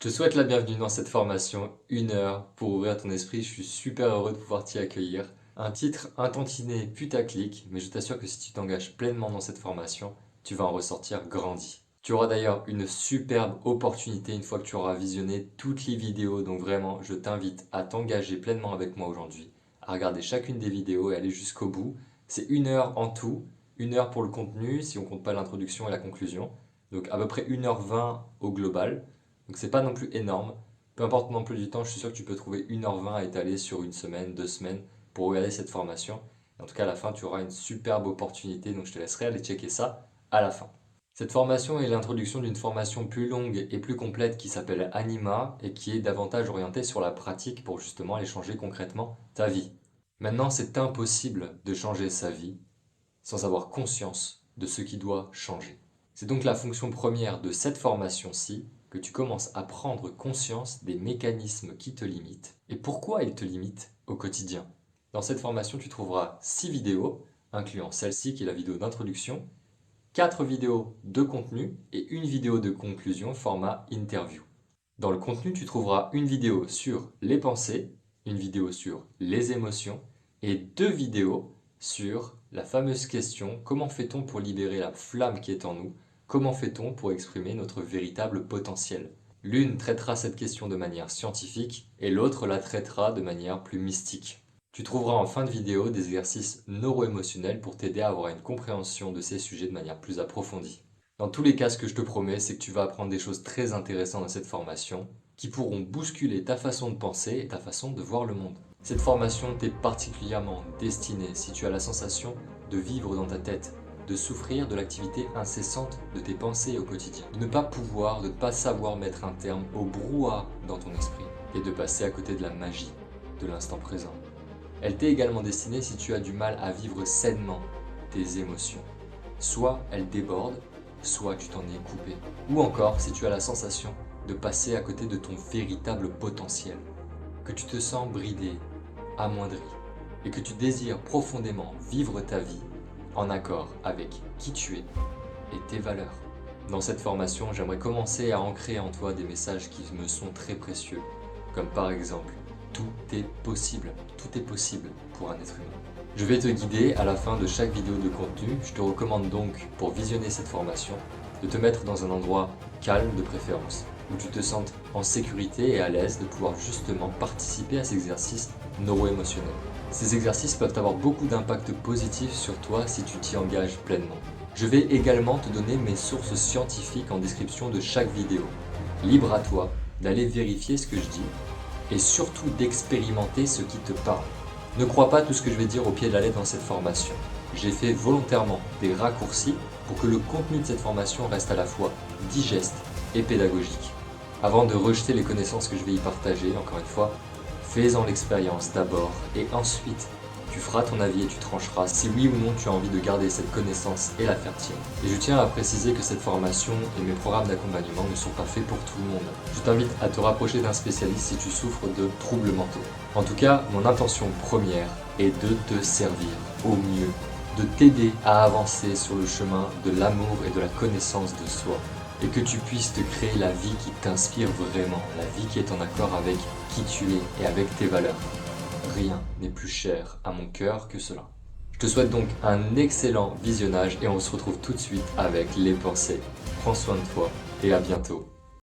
Je te souhaite la bienvenue dans cette formation, 1 heure pour ouvrir ton esprit. Je suis super heureux de pouvoir t'y accueillir. Un titre un tantinet putaclic, mais je t'assure que si tu t'engages pleinement dans cette formation, tu vas en ressortir grandi. Tu auras d'ailleurs une superbe opportunité une fois que tu auras visionné toutes les vidéos, donc vraiment, je t'invite à t'engager pleinement avec moi aujourd'hui, à regarder chacune des vidéos et aller jusqu'au bout. C'est 1 heure en tout, 1 heure pour le contenu, si on compte pas l'introduction et la conclusion, donc à peu près 1h20 au global. Donc c'est pas non plus énorme. Peu importe ton emploi du temps, je suis sûr que tu peux trouver 1h20 à étaler sur une semaine, 2 semaines pour regarder cette formation. Et en tout cas, à la fin, tu auras une superbe opportunité. Donc je te laisserai aller checker ça à la fin. Cette formation est l'introduction d'une formation plus longue et plus complète qui s'appelle Anima et qui est davantage orientée sur la pratique pour justement aller changer concrètement ta vie. Maintenant, c'est impossible de changer sa vie sans avoir conscience de ce qui doit changer. C'est donc la fonction première de cette formation-ci que tu commences à prendre conscience des mécanismes qui te limitent et pourquoi ils te limitent au quotidien. Dans cette formation, tu trouveras 6 vidéos, incluant celle-ci qui est la vidéo d'introduction, 4 vidéos de contenu et une vidéo de conclusion format interview. Dans le contenu, tu trouveras une vidéo sur les pensées, une vidéo sur les émotions et 2 vidéos sur la fameuse question: comment fait-on pour libérer la flamme qui est en nous? Comment fait-on pour exprimer notre véritable potentiel? L'une traitera cette question de manière scientifique et l'autre la traitera de manière plus mystique. Tu trouveras en fin de vidéo des exercices neuro-émotionnels pour t'aider à avoir une compréhension de ces sujets de manière plus approfondie. Dans tous les cas, ce que je te promets, c'est que tu vas apprendre des choses très intéressantes dans cette formation qui pourront bousculer ta façon de penser et ta façon de voir le monde. Cette formation t'est particulièrement destinée si tu as la sensation de vivre dans ta tête, de souffrir de l'activité incessante de tes pensées au quotidien, de ne pas pouvoir, de ne pas savoir mettre un terme au brouhaha dans ton esprit et de passer à côté de la magie de l'instant présent. Elle t'est également destinée si tu as du mal à vivre sainement tes émotions. Soit elles débordent, soit tu t'en es coupé. Ou encore si tu as la sensation de passer à côté de ton véritable potentiel, que tu te sens bridé, amoindri, et que tu désires profondément vivre ta vie en accord avec qui tu es et tes valeurs. Dans cette formation, j'aimerais commencer à ancrer en toi des messages qui me sont très précieux, comme par exemple: tout est possible pour un être humain. Je vais te guider à la fin de chaque vidéo de contenu. Je te recommande donc, pour visionner cette formation, de te mettre dans un endroit calme de préférence, où tu te sentes en sécurité et à l'aise de pouvoir justement participer à ces exercices neuro-émotionnels. Ces exercices peuvent avoir beaucoup d'impact positif sur toi si tu t'y engages pleinement. Je vais également te donner mes sources scientifiques en description de chaque vidéo. Libre à toi d'aller vérifier ce que je dis et surtout d'expérimenter ce qui te parle. Ne crois pas tout ce que je vais dire au pied de la lettre dans cette formation. J'ai fait volontairement des raccourcis pour que le contenu de cette formation reste à la fois digeste et pédagogique. Avant de rejeter les connaissances que je vais y partager, encore une fois, fais-en l'expérience d'abord et ensuite tu feras ton avis et tu trancheras si oui ou non tu as envie de garder cette connaissance et la faire tienne. Et je tiens à préciser que cette formation et mes programmes d'accompagnement ne sont pas faits pour tout le monde. Je t'invite à te rapprocher d'un spécialiste si tu souffres de troubles mentaux. En tout cas, mon intention première est de te servir au mieux, de t'aider à avancer sur le chemin de l'amour et de la connaissance de soi. Et que tu puisses te créer la vie qui t'inspire vraiment, la vie qui est en accord avec qui tu es et avec tes valeurs. Rien n'est plus cher à mon cœur que cela. Je te souhaite donc un excellent visionnage et on se retrouve tout de suite avec les pensées. Prends soin de toi et à bientôt.